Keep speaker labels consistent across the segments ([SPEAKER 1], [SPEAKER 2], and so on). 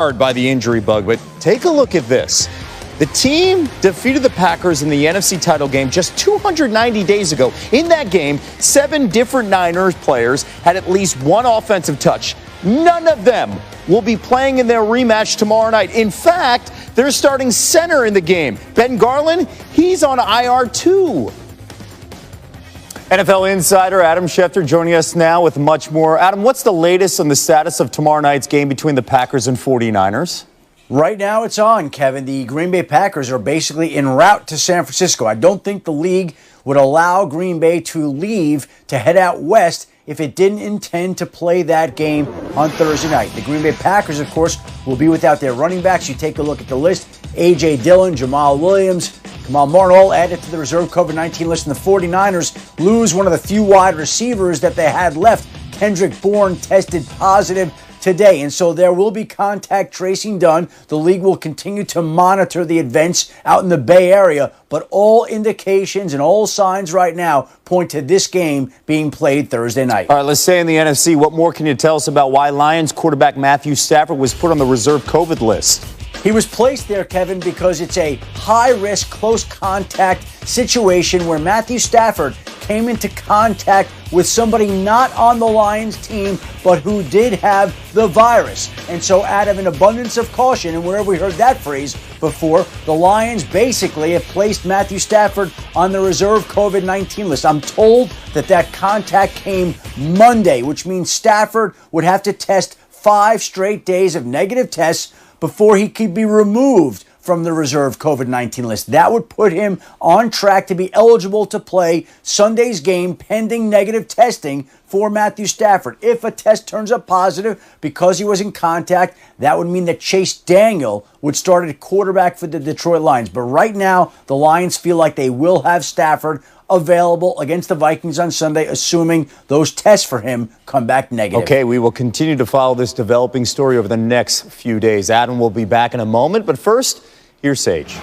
[SPEAKER 1] by the injury bug, but take a look at this. The team defeated the Packers in the NFC title game just 290 days ago. In that game, 7 different Niners players had at least one offensive touch. None of them will be playing in their rematch tomorrow night. In fact, they're starting center in the game. Ben Garland, he's on IR too. NFL insider Adam Schefter joining us now with much more. Adam, what's the latest on the status of tomorrow night's game between the Packers and 49ers?
[SPEAKER 2] Right now it's on, Kevin. The Green Bay Packers are basically en route to San Francisco. I don't think the league would allow Green Bay to leave to head out west if it didn't intend to play that game on Thursday night. The Green Bay Packers, of course, will be without their running backs. You take a look at the list. A.J. Dillon, Jamal Williams, Kamal Martin all added to the reserve COVID-19 list. And the 49ers lose one of the few wide receivers that they had left. Kendrick Bourne tested positive today, and so there will be contact tracing done. The league will continue to monitor the events out in the Bay Area, but all indications and all signs right now point to this game being played Thursday night.
[SPEAKER 1] All right, let's stay in the NFC. What more can you tell us about why Lions quarterback Matthew Stafford was put on the reserve COVID list?
[SPEAKER 2] He was placed there, Kevin, because it's a high-risk, close-contact situation where Matthew Stafford came into contact with somebody not on the Lions team, but who did have the virus. And so out of an abundance of caution, and wherever we heard that phrase before, the Lions basically have placed Matthew Stafford on the reserve COVID-19 list. I'm told that contact came Monday, which means Stafford would have to test 5 straight days of negative tests before he could be removed from the reserve COVID-19 list. That would put him on track to be eligible to play Sunday's game pending negative testing for Matthew Stafford. If a test turns up positive because he was in contact, that would mean that Chase Daniel would start at quarterback for the Detroit Lions. But right now, the Lions feel like they will have Stafford available against the Vikings on Sunday, assuming those tests for him come back negative.
[SPEAKER 1] Okay, we will continue to follow this developing story over the next few days. Adam will be back in a moment, but first, here's Sage.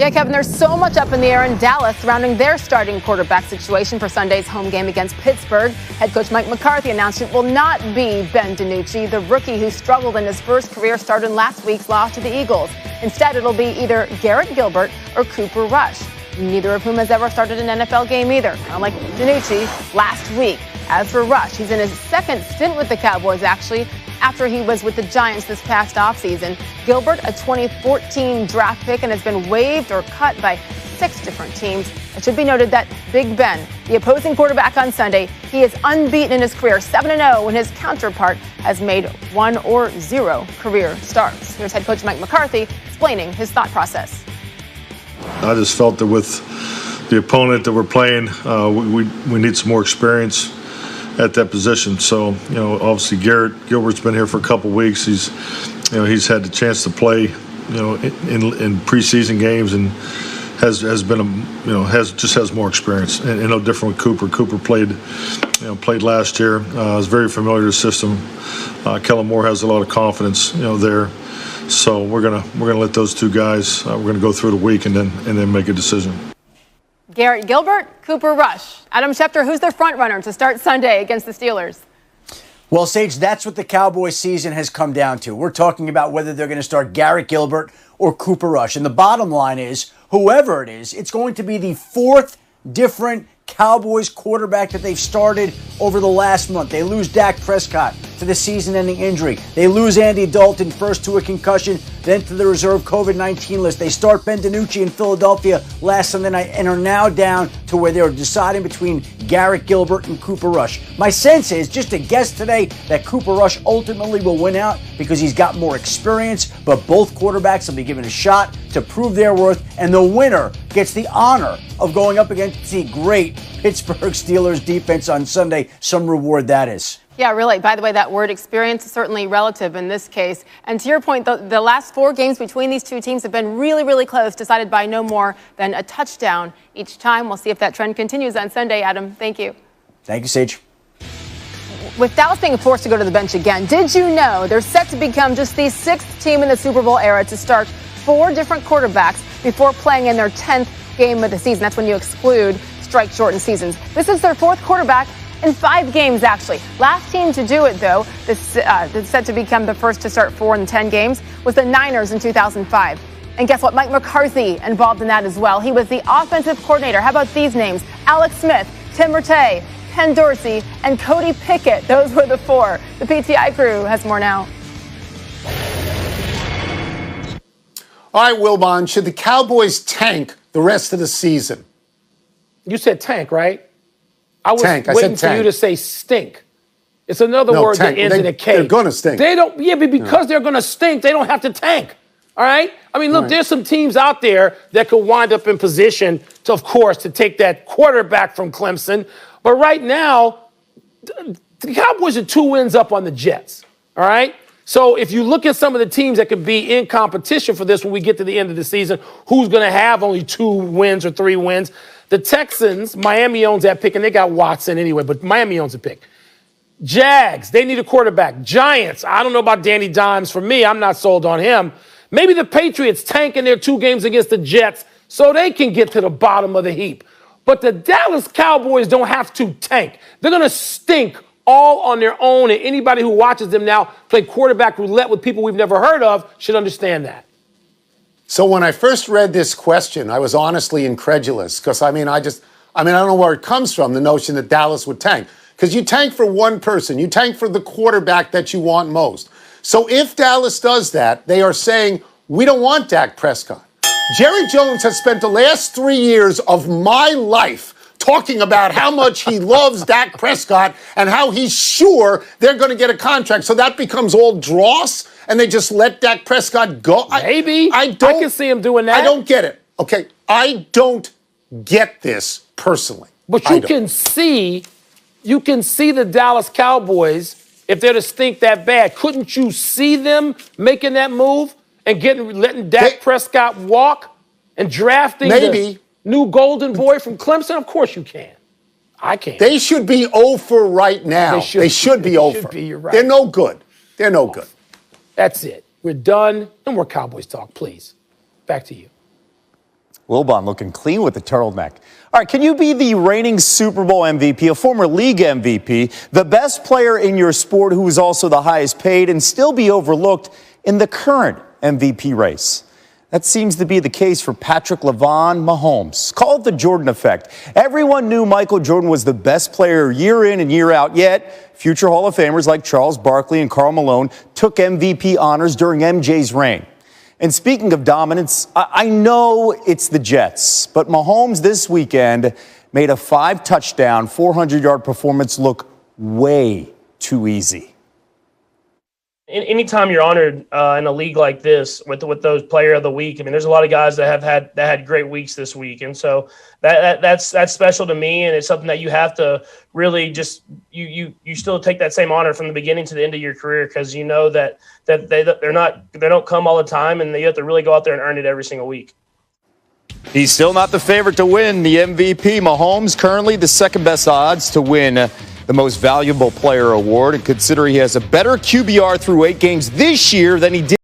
[SPEAKER 3] Yeah, Kevin, there's so much up in the air in Dallas surrounding their starting quarterback situation for Sunday's home game against Pittsburgh. Head coach Mike McCarthy announced it will not be Ben DiNucci, the rookie who struggled in his first career start in last week's loss to the Eagles. Instead, it'll be either Garrett Gilbert or Cooper Rush, neither of whom has ever started an NFL game either, unlike DiNucci last week. As for Rush, he's in his second stint with the Cowboys, actually, after he was with the Giants this past offseason. Gilbert, a 2014 draft pick, and has been waived or cut by 6 different teams. It should be noted that Big Ben, the opposing quarterback on Sunday, he is unbeaten in his career, 7-0, when his counterpart has made 1 or 0 career starts. Here's head coach Mike McCarthy explaining his thought process.
[SPEAKER 4] I just felt that with the opponent that we're playing, we need some more experience at that position. So, obviously Garrett Gilbert's been here for a couple weeks. He's had the chance to play, in preseason games and has been has more experience. And no different with Cooper. Cooper played last year. Was very familiar with the system. Kellen Moore has a lot of confidence, there. So we're gonna let those two guys. We're gonna go through the week and then make a decision.
[SPEAKER 3] Garrett Gilbert, Cooper Rush. Adam Schefter, who's their front runner to start Sunday against the Steelers?
[SPEAKER 2] Well, Sage, that's what the Cowboys season has come down to. We're talking about whether they're going to start Garrett Gilbert or Cooper Rush. And the bottom line is, whoever it is, it's going to be the 4th different Cowboys quarterback that they've started over the last month. They lose Dak Prescott to the season-ending injury. They lose Andy Dalton first to a concussion, then to the reserve COVID-19 list. They start Ben DiNucci in Philadelphia last Sunday night and are now down to where they're deciding between Garrett Gilbert and Cooper Rush. My sense is, just a guess today, that Cooper Rush ultimately will win out because he's got more experience, but both quarterbacks will be given a shot to prove their worth, and the winner gets the honor of going up against the great Pittsburgh Steelers defense on Sunday. Some reward that is.
[SPEAKER 3] Yeah, really. By the way, that word experience is certainly relative in this case. And to your point, the last 4 games between these two teams have been really, really close, decided by no more than a touchdown each time. We'll see if that trend continues on Sunday, Adam. Thank you.
[SPEAKER 2] Thank you, Sage.
[SPEAKER 3] With Dallas being forced to go to the bench again, did you know they're set to become just the 6th team in the Super Bowl era to start 4 different quarterbacks before playing in their 10th game of the season? That's when you exclude strike-shortened seasons. This is their 4th quarterback in 5 games, actually. Last team to do it, though, that's set to become the first to start 4 in 10 games, was the Niners in 2005. And guess what? Mike McCarthy involved in that as well. He was the offensive coordinator. How about these names? Alex Smith, Tim Rattay, Ken Dorsey, and Cody Pickett. Those were the 4. The PTI crew has more now.
[SPEAKER 5] All right, Wilbon, should the Cowboys tank the rest of the season?
[SPEAKER 6] You said tank, right? I was
[SPEAKER 5] tank.
[SPEAKER 6] waiting for you to say stink. It's another word
[SPEAKER 5] tank.
[SPEAKER 6] that ends in a K.
[SPEAKER 5] They're going to stink.
[SPEAKER 6] They don't. Yeah, but because they're going to stink, they don't have to tank. All right? I mean, look, there's some teams out there that could wind up in position to, of course, to take that quarterback from Clemson. But right now, the Cowboys are 2 wins up on the Jets. All right? So if you look at some of the teams that could be in competition for this when we get to the end of the season, who's going to have only 2 wins or 3 wins? The Texans, Miami owns that pick, and they got Watson anyway, but Miami owns the pick. Jags, they need a quarterback. Giants, I don't know about Danny Dimes. For me, I'm not sold on him. Maybe the Patriots tanking their 2 games against the Jets so they can get to the bottom of the heap. But the Dallas Cowboys don't have to tank. They're going to stink all on their own, and anybody who watches them now play quarterback roulette with people we've never heard of should understand that.
[SPEAKER 5] So when I first read this question, I was honestly incredulous because, I don't know where it comes from, the notion that Dallas would tank. Because you tank for one person. You tank for the quarterback that you want most. So if Dallas does that, they are saying, we don't want Dak Prescott. Jerry Jones has spent the last 3 years of my life talking about how much he loves Dak Prescott and how he's sure they're going to get a contract. So that becomes all dross, and they just let Dak Prescott go.
[SPEAKER 6] Maybe. I can see him doing that.
[SPEAKER 5] I don't get it. Okay, I don't get this personally.
[SPEAKER 6] But you can see the Dallas Cowboys, if they're to stink that bad. Couldn't you see them making that move and letting Dak Prescott walk and drafting the new golden boy from Clemson? Of course you can. I can.
[SPEAKER 5] They should be over right now. They should be over.
[SPEAKER 6] You're right.
[SPEAKER 5] They're no good. They're no good.
[SPEAKER 6] That's it. We're done. No more Cowboys talk, please. Back to you.
[SPEAKER 1] Wilbon looking clean with the turtleneck. All right, can you be the reigning Super Bowl MVP, a former league MVP, the best player in your sport who is also the highest paid, and still be overlooked in the current MVP race? That seems to be the case for Patrick LeVon Mahomes. Call it the Jordan effect. Everyone knew Michael Jordan was the best player year in and year out, yet future Hall of Famers like Charles Barkley and Karl Malone took MVP honors during MJ's reign. And speaking of dominance, I know it's the Jets, but Mahomes this weekend made a 5-touchdown, 400-yard performance look way too easy.
[SPEAKER 7] Anytime you're honored in a league like this with those Player of the Week, I mean, there's a lot of guys that had great weeks this week, and so that's special to me, and it's something that you have to really just you still take that same honor from the beginning to the end of your career, because you know that they don't come all the time, and you have to really go out there and earn it every single week.
[SPEAKER 1] He's still not the favorite to win the MVP. Mahomes currently the second best odds to win the Most Valuable Player award, and consider he has a better QBR through 8 games this year than he did